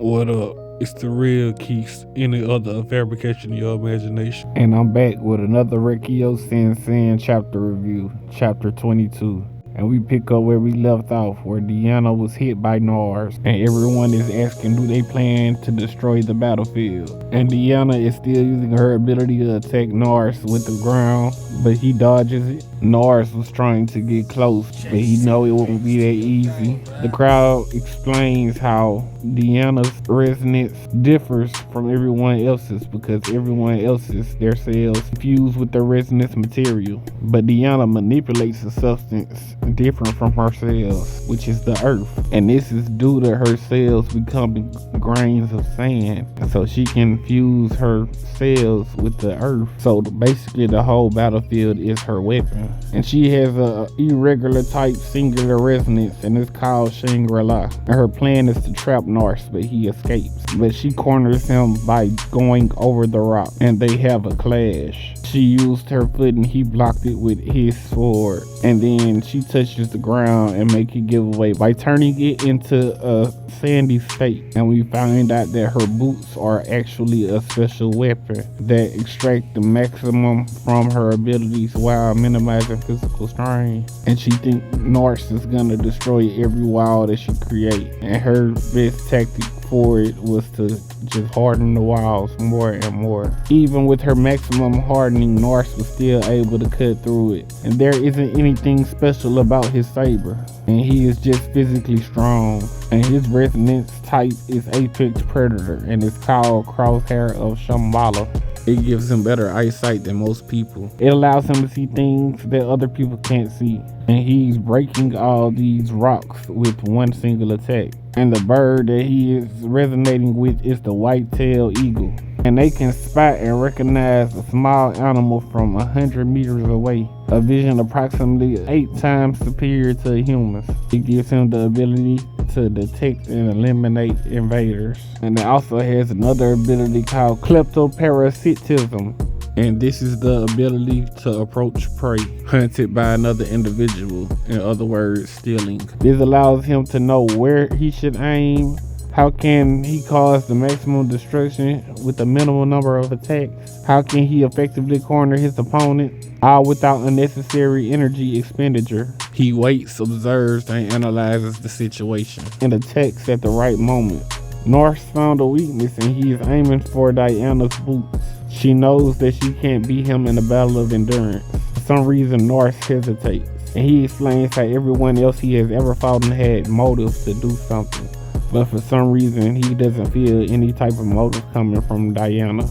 What up? It's the real Keeks. Any other fabrication of your imagination. And I'm back with another Rekkyou Sensen Chapter review, Chapter 22. And we pick up where we left off, where Deanna was hit by Nars, and everyone is asking do they plan to destroy the battlefield. And Deanna is still using her ability to attack Nars with the ground, but he dodges it. Nars was trying to get close, but he know it won't be that easy. The crowd explains how Deanna's resonance differs from everyone else's because everyone else's, their cells, fuse with the resonance material. But Deanna manipulates a substance different from her cells, which is the earth. And this is due to her cells becoming grains of sand. So she can fuse her cells with the earth. So basically the whole battlefield is her weapon. And she has a irregular type singular resonance, and it's called Shangri-La. And her plan is to trap Nars, but he escapes. But she corners him by going over the rock, and they have a clash. She used her foot and he blocked it with his sword. And then she touches the ground and make it give away by turning it into a sandy state. And we find out that her boots are actually a special weapon that extract the maximum from her abilities while minimizing physical strain. And she thinks Nars is gonna destroy every wall that she create. And her best tactic for it was to just harden the walls more and more. Even with her maximum hardening, Nars was still able to cut through it. And there isn't anything special about his saber. And he is just physically strong. And his resonance type is Apex Predator, and it's called Crosshair of Shambhala. It gives him better eyesight than most people. It allows him to see things that other people can't see. And he's breaking all these rocks with one single attack. And the bird that he is resonating with is the white-tailed eagle. And they can spot and recognize a small animal from 100 meters away. A vision approximately 8 times superior to humans. It gives him the ability to detect and eliminate invaders. And it also has another ability called kleptoparasitism. And this is the ability to approach prey hunted by another individual. In other words, stealing. This allows him to know where he should aim. How can he cause the maximum destruction with the minimal number of attacks? How can he effectively corner his opponent, all without unnecessary energy expenditure? He waits, observes, and analyzes the situation, and attacks at the right moment. Nars found a weakness and he is aiming for Diana's boots. She knows that she can't beat him in a battle of endurance. For some reason, Nars hesitates, and he explains how everyone else he has ever fought had motives to do something. But for some reason, he doesn't feel any type of motive coming from Diana.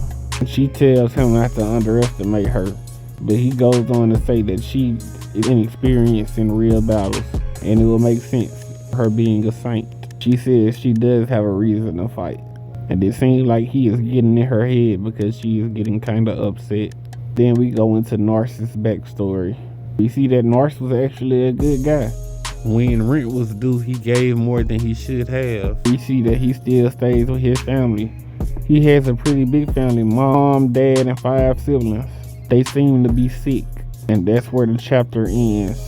She tells him not to underestimate her, but he goes on to say that she is inexperienced in real battles, and it will make sense her being a saint. She says she does have a reason to fight, and it seems like he is getting in her head because she is getting kinda upset. Then we go into Nars's backstory. We see that Nars was actually a good guy. When rent was due, he gave more than he should have. We see that he still stays with his family. He has a pretty big family, mom, dad, and 5 siblings. They seem to be sick, and that's where the chapter ends.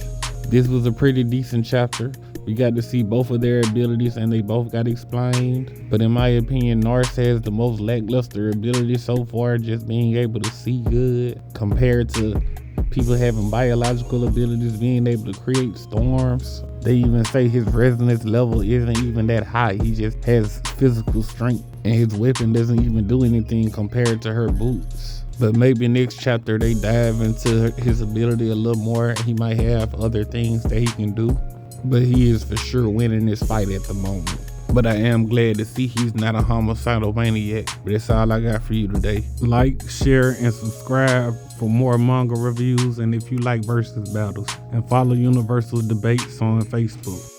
This was a pretty decent chapter. We got to see both of their abilities and they both got explained. But in my opinion, Nars has the most lackluster ability so far, just being able to see good compared to people having biological abilities, being able to create storms. They even say his resonance level isn't even that high. He just has physical strength, and his weapon doesn't even do anything compared to her boots. But maybe next chapter they dive into his ability a little more. He might have other things that he can do, but he is for sure winning this fight at the moment. But I am glad to see he's not a homicidal maniac. But that's all I got for you today. Like, share, and subscribe for more manga reviews, and if you like versus battles. And follow Universal Debates on Facebook.